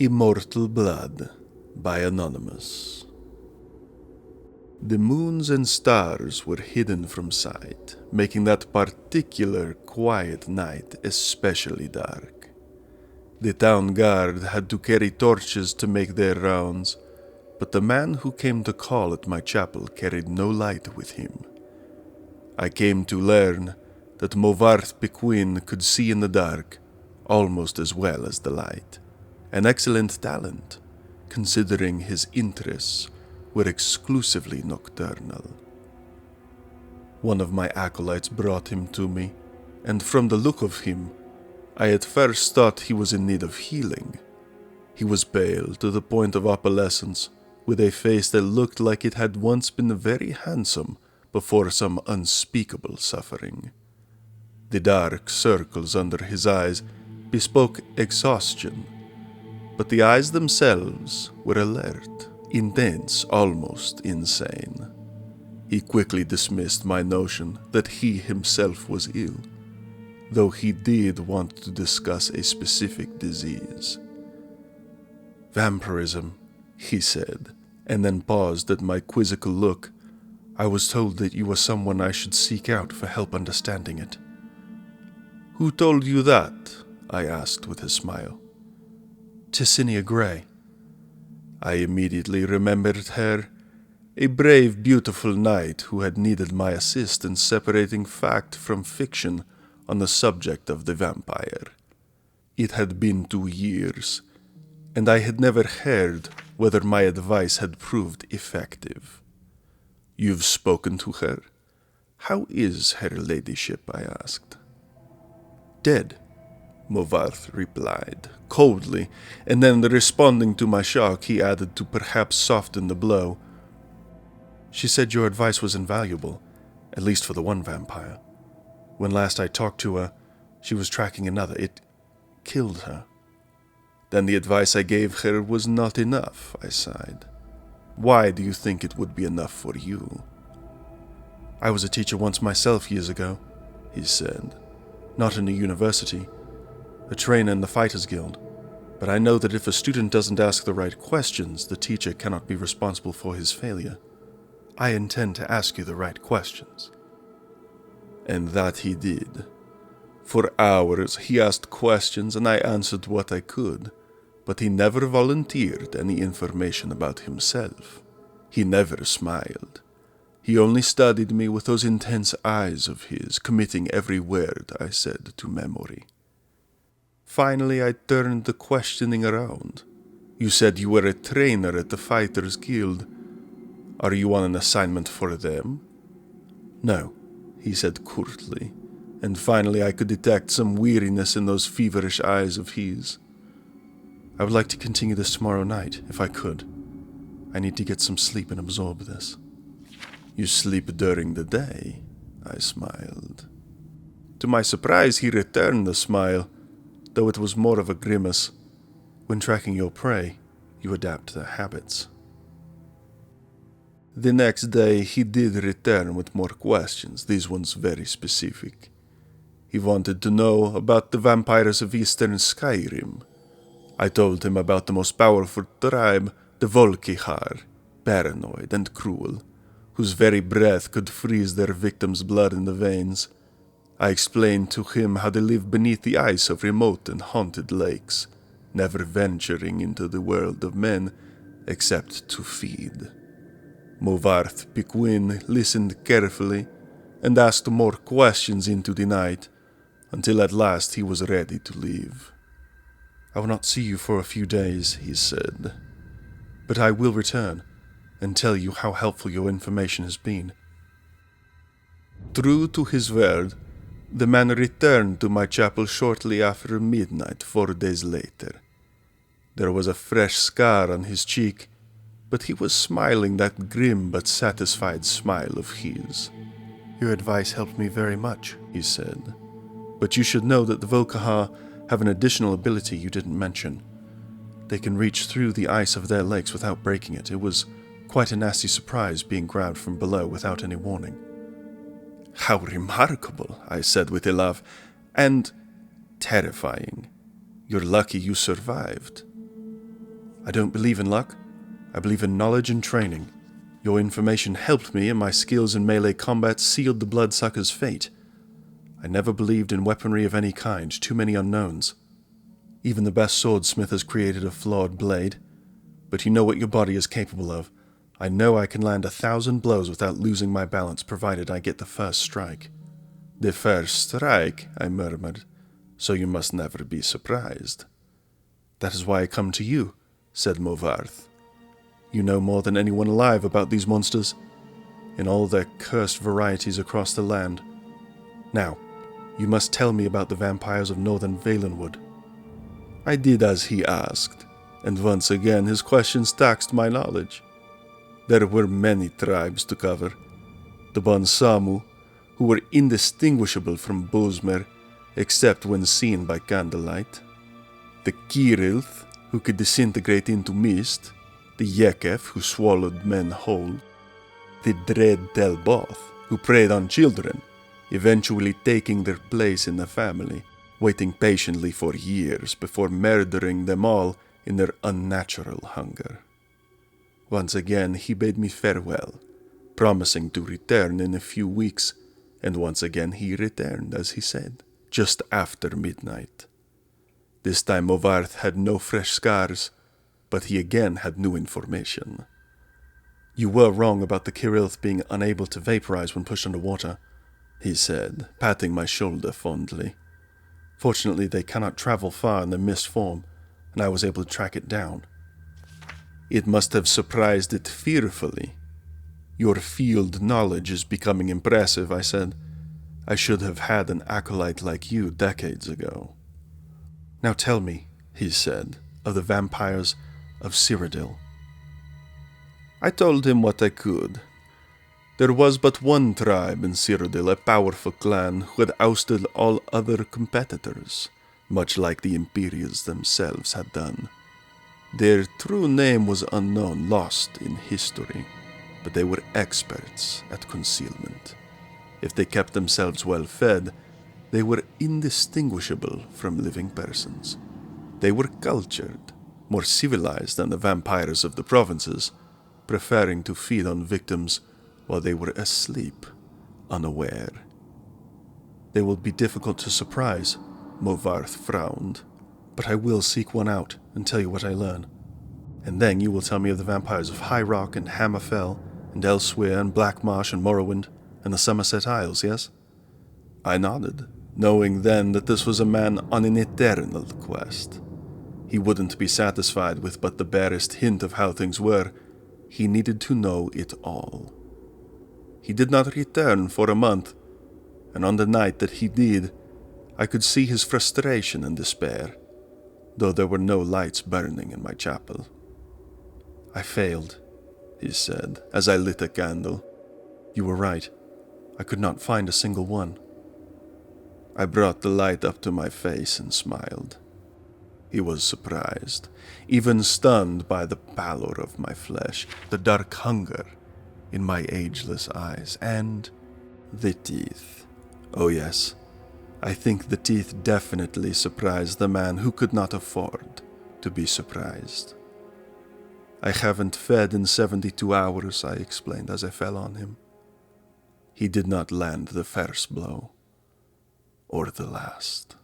Immortal Blood by Anonymous. The moons and stars were hidden from sight, making that particular quiet night especially dark. The town guard had to carry torches to make their rounds, but the man who came to call at my chapel carried no light with him. I came to learn that Movarth Pequin could see in the dark almost as well as the light. An excellent talent, considering his interests were exclusively nocturnal. One of my acolytes brought him to me, and from the look of him, I at first thought he was in need of healing. He was pale to the point of opalescence, with a face that looked like it had once been very handsome before some unspeakable suffering. The dark circles under his eyes bespoke exhaustion, but the eyes themselves were alert, intense, almost insane. He quickly dismissed my notion that he himself was ill, though he did want to discuss a specific disease. "Vampirism," he said, and then paused at my quizzical look. "I was told that you were someone I should seek out for help understanding it." "Who told you that?" I asked with a smile. "Ticinia Gray." I immediately remembered her, a brave, beautiful knight who had needed my assist in separating fact from fiction on the subject of the vampire. It had been 2 years, and I had never heard whether my advice had proved effective. "You've spoken to her? How is her ladyship?" I asked. "Dead," Movarth replied, coldly, and then responding to my shock, he added to perhaps soften the blow. "She said your advice was invaluable, at least for the one vampire. When last I talked to her, she was tracking another. It killed her." "Then the advice I gave her was not enough," I sighed. "Why do you think it would be enough for you?" "I was a teacher once myself years ago," he said. "Not in a university, a trainer in the Fighters Guild, but I know that if a student doesn't ask the right questions, the teacher cannot be responsible for his failure. I intend to ask you the right questions." And that he did. For hours he asked questions and I answered what I could, but he never volunteered any information about himself. He never smiled. He only studied me with those intense eyes of his, committing every word I said to memory. Finally, I turned the questioning around. "You said you were a trainer at the Fighters Guild. Are you on an assignment for them?" "No," he said curtly, and finally I could detect some weariness in those feverish eyes of his. "I would like to continue this tomorrow night, if I could. I need to get some sleep and absorb this." "You sleep during the day?" I smiled. To my surprise, he returned the smile, though it was more of a grimace. "When tracking your prey, you adapt their habits." The next day, he did return with more questions, these ones very specific. He wanted to know about the vampires of Eastern Skyrim. I told him about the most powerful tribe, the Volkihar, paranoid and cruel, whose very breath could freeze their victims' blood in the veins. I explained to him how they live beneath the ice of remote and haunted lakes, never venturing into the world of men except to feed. Movarth Pequin listened carefully and asked more questions into the night, until at last he was ready to leave. "I will not see you for a few days," he said, "but I will return and tell you how helpful your information has been." True to his word, the man returned to my chapel shortly after midnight 4 days later. There was a fresh scar on his cheek, but he was smiling that grim but satisfied smile of his. "Your advice helped me very much," he said, "but you should know that the Volkihar have an additional ability you didn't mention. They can reach through the ice of their lakes without breaking it. It was quite a nasty surprise being grabbed from below without any warning." "How remarkable," I said with a laugh, "and terrifying. You're lucky you survived." I don't believe in luck. I believe in knowledge and training. Your information helped me, and my skills in melee combat sealed the bloodsucker's fate. I never believed in weaponry of any kind, too many unknowns. Even the best swordsmith has created a flawed blade. But you know what your body is capable of. I know I can land 1,000 blows without losing my balance, provided I get the first strike. The first strike, I murmured. So you must never be surprised. That is why I come to you, said Movarth. You know more than anyone alive about these monsters, in all their cursed varieties across the land. Now, you must tell me about the vampires of Northern Valenwood. I did as he asked, and once again his questions taxed my knowledge. There were many tribes to cover. The Bonsamu, who were indistinguishable from Bosmer, except when seen by candlelight. The Kirilth, who could disintegrate into mist. The Yekef, who swallowed men whole. The dread Telboth, who preyed on children, eventually taking their place in the family, waiting patiently for years before murdering them all in their unnatural hunger. Once again he bade me farewell, promising to return in a few weeks, and once again he returned, as he said, just after midnight. This time Movarth had no fresh scars, but he again had new information. You were wrong about the Kirilth being unable to vaporize when pushed underwater, he said, patting my shoulder fondly. Fortunately, they cannot travel far in the mist form, and I was able to track it down. It must have surprised it fearfully. Your field knowledge is becoming impressive, I said. I should have had an acolyte like you decades ago. Now tell me, he said, of the vampires of Seridur. I told him what I could. There was but one tribe in Seridur, a powerful clan who had ousted all other competitors, much like the Imperials themselves had done. Their true name was unknown, lost in history, but they were experts at concealment. If they kept themselves well fed, they were indistinguishable from living persons. They were cultured, more civilized than the vampires of the provinces, preferring to feed on victims while they were asleep, unaware. They will be difficult to surprise, Movarth frowned, but I will seek one out and tell you what I learn. And then you will tell me of the vampires of High Rock and Hammerfell, and Elsewhere and Blackmarsh and Morrowind, and the Somerset Isles, yes? I nodded, knowing then that this was a man on an eternal quest. He wouldn't be satisfied with but the barest hint of how things were. He needed to know it all. He did not return for a month, and on the night that he did, I could see his frustration and despair, though there were no lights burning in my chapel. I failed, he said, as I lit a candle. You were right. I could not find a single one. I brought the light up to my face and smiled. He was surprised, even stunned by the pallor of my flesh, the dark hunger in my ageless eyes, and the teeth. Oh yes, I think the teeth definitely surprised the man who could not afford to be surprised. I haven't fed in 72 hours, I explained as I fell on him. He did not land the first blow, or the last.